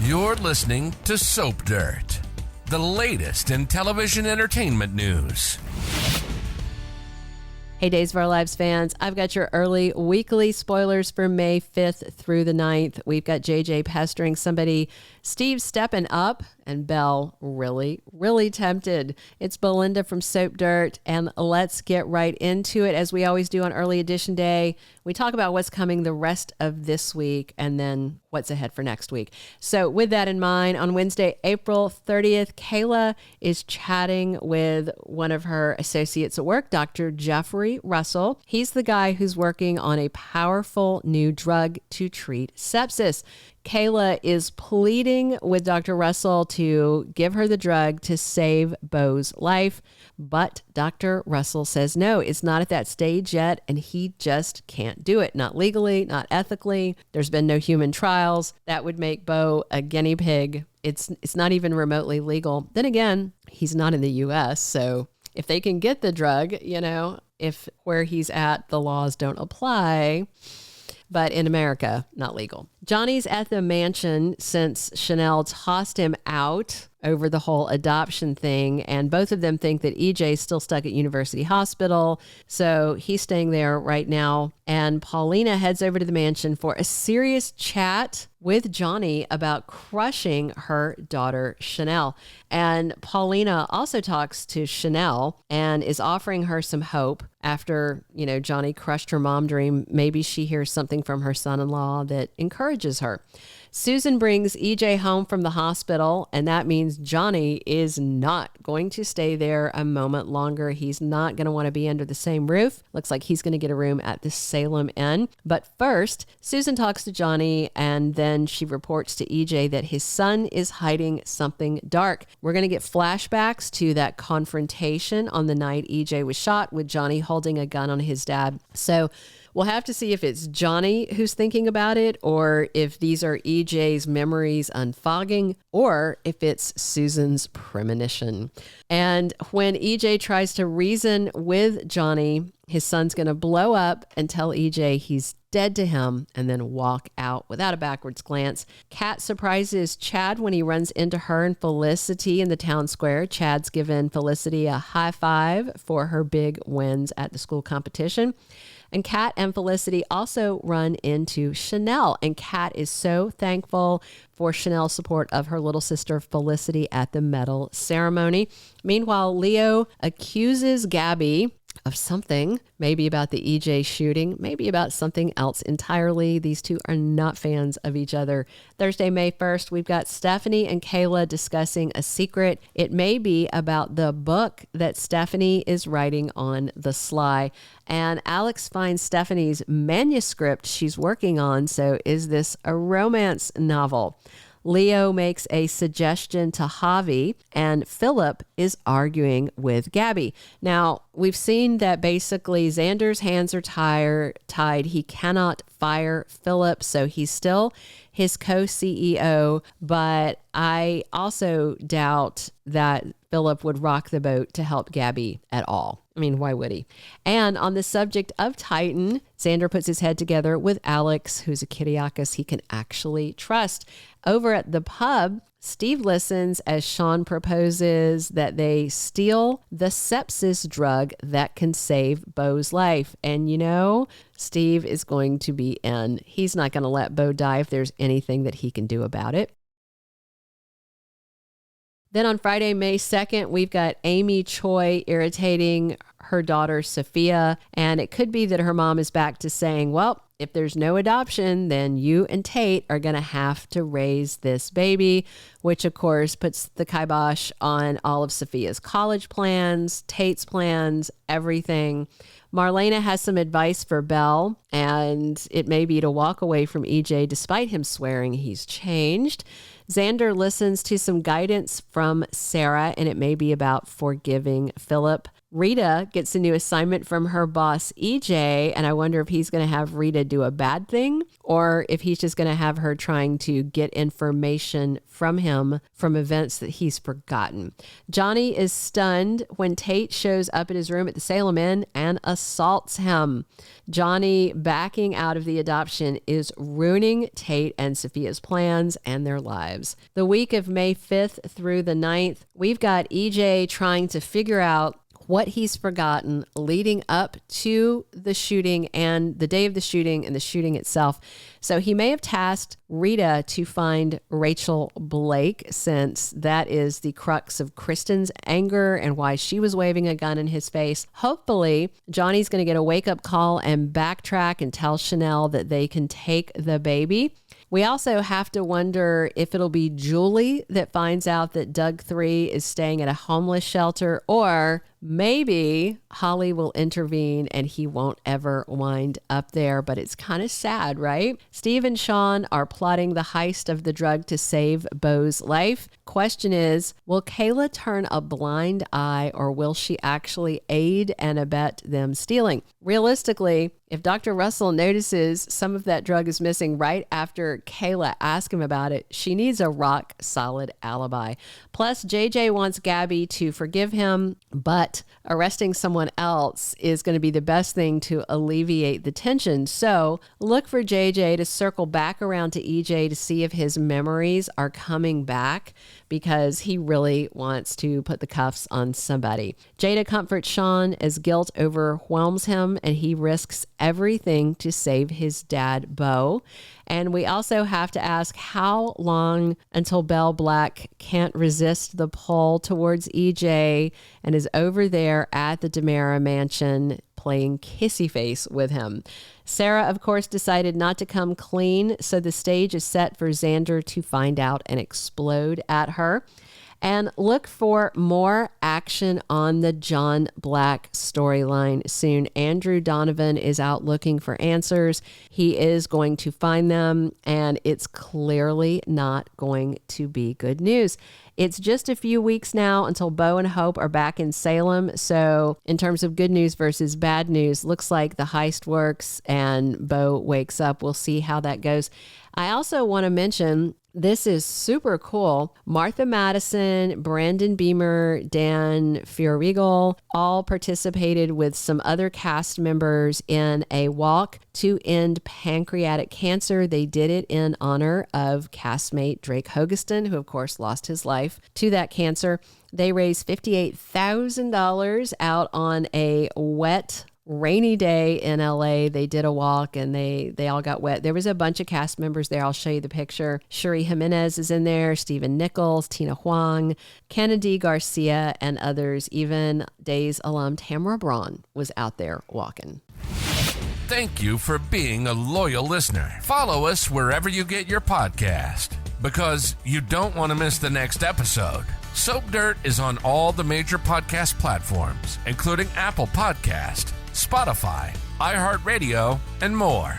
You're listening to Soap Dirt, the latest in television entertainment news. Hey, Days of Our Lives fans, I've got your early weekly spoilers for May 5th through the 9th. We've got JJ pestering somebody, Steve stepping up, and Belle really tempted. It's Belinda from Soap Dirt, and let's get right into it. As we always do on Early Edition Day, we talk about what's coming the rest of this week and then what's ahead for next week. So with that in mind, on Wednesday, April 30th, Kayla is chatting with one of her associates at work, Dr. Jeffrey Russell. He's the guy who's working on a powerful new drug to treat sepsis. Kayla is pleading with Dr. Russell to give her the drug to save Bo's life, but Dr. Russell says no, it's not at that stage yet, and he just can't do it. Not legally, not ethically. There's been no human trials. That would make Bo a guinea pig. It's not even remotely legal. Then again, he's not in the U.S., so if they can get the drug, if where he's at, the laws don't apply. But in America, not legal. Johnny's at the mansion since Chanel tossed him out over the whole adoption thing. And both of them think that EJ is still stuck at University Hospital. So he's staying there right now. And Paulina heads over to the mansion for a serious chat with Johnny about crushing her daughter, Chanel. And Paulina also talks to Chanel and is offering her some hope after, Johnny crushed her mom dream. Maybe she hears something from her son-in-law that encourages her. Susan brings EJ home from the hospital, and that means Johnny is not going to stay there a moment longer. He's not going to want to be under the same roof. Looks like he's going to get a room at the Salem Inn. But first, Susan talks to Johnny, and then she reports to EJ that his son is hiding something dark. We're going to get flashbacks to that confrontation on the night EJ was shot with Johnny holding a gun on his dad. So we'll have to see if it's Johnny who's thinking about it, or if these are EJ's memories unfogging, or if it's Susan's premonition. And when EJ tries to reason with Johnny, his son's going to blow up and tell EJ he's dead to him and then walk out without a backwards glance. Kat surprises Chad when he runs into her and Felicity in the town square. Chad's given Felicity a high five for her big wins at the school competition. And Kat and Felicity also run into Chanel, and Kat is so thankful for Chanel's support of her little sister Felicity at the medal ceremony. Meanwhile, Leo accuses Gabi of something, maybe about the EJ shooting, maybe about something else entirely. These two are not fans of each other. Thursday, May 1st, we've got Stephanie and Kayla discussing a secret. It may be about the book that Stephanie is writing on the sly. And Alex finds Stephanie's manuscript she's working on. So is this a romance novel? Leo makes a suggestion to Javi, and Philip is arguing with Gabi. Now, we've seen that basically Xander's hands are tied. He cannot fire Philip, so he's still his co-CEO, but I also doubt that Philip would rock the boat to help Gabi at all. I mean, why would he? And on the subject of Titan, Xander puts his head together with Alex, who's a Kiriakis he can actually trust. Over at the pub, Steve listens as Shawn proposes that they steal the sepsis drug that can save Bo's life. And Steve is going to be in. He's not going to let Bo die if there's anything that he can do about it. Then on Friday, May 2nd, we've got Amy Choi irritating her daughter, Sophia. And it could be that her mom is back to saying, well, if there's no adoption, then you and Tate are going to have to raise this baby, which of course puts the kibosh on all of Sophia's college plans, Tate's plans, everything. Marlena has some advice for Belle, and it may be to walk away from EJ despite him swearing he's changed. Xander listens to some guidance from Sarah, and it may be about forgiving Philip. Rita gets a new assignment from her boss, EJ, and I wonder if he's going to have Rita do a bad thing or if he's just going to have her trying to get information from him from events that he's forgotten. Johnny is stunned when Tate shows up at his room at the Salem Inn and assaults him. Johnny backing out of the adoption is ruining Tate and Sophia's plans and their lives. The week of May 5th through the 9th, we've got EJ trying to figure out what he's forgotten leading up to the shooting and the day of the shooting and the shooting itself. So he may have tasked Rita to find Reckell Blake, since that is the crux of Kristen's anger and why she was waving a gun in his face. Hopefully, Johnny's going to get a wake-up call and backtrack and tell Chanel that they can take the baby. We also have to wonder if it'll be Julie that finds out that Doug 3 is staying at a homeless shelter, or maybe Holly will intervene and he won't ever wind up there. But it's kind of sad, right? Steve and Shawn are plotting the heist of the drug to save Bo's life. Question is, will Kayla turn a blind eye, or will she actually aid and abet them stealing? Realistically, if Dr. Russell notices some of that drug is missing right after Kayla asks him about it, she needs a rock-solid alibi. Plus, JJ wants Gabi to forgive him, but arresting someone else is going to be the best thing to alleviate the tension. So look for JJ to circle back around to EJ to see if his memories are coming back, because he really wants to put the cuffs on somebody. Jada comforts Shawn as guilt overwhelms him and he risks everything to save his dad, Bo. And we also have to ask how long until Belle Black can't resist the pull towards EJ and is over there at the DiMera mansion playing kissy face with him. Sarah, of course, decided not to come clean, so the stage is set for Xander to find out and explode at her. And look for more action on the John Black storyline soon. Andrew Donovan is out looking for answers. He is going to find them, and it's clearly not going to be good news. It's just a few weeks now until Bo and Hope are back in Salem. So in terms of good news versus bad news, looks like the heist works and Bo wakes up. We'll see how that goes. I also want to mention, this is super cool. Martha Madison, Brandon Beemer, Dan Feuerriegel all participated with some other cast members in a walk to end pancreatic cancer. They did it in honor of castmate Drake Hogestyn, who of course lost his life to that cancer. They raised $58,000 out on a wet, rainy day in LA. They did a walk and they all got wet. There was a bunch of cast members there. I'll show you the picture. Cherie Jimenez is in there, Stephen Nichols, Tina Huang, Kennedy Garcia, and others. Even Days alum Tamara Braun was out there walking. Thank you for being a loyal listener. Follow us wherever you get your podcast, because you don't want to miss the next episode. Soap Dirt is on all the major podcast platforms, including Apple Podcast, Spotify, iHeartRadio, and more.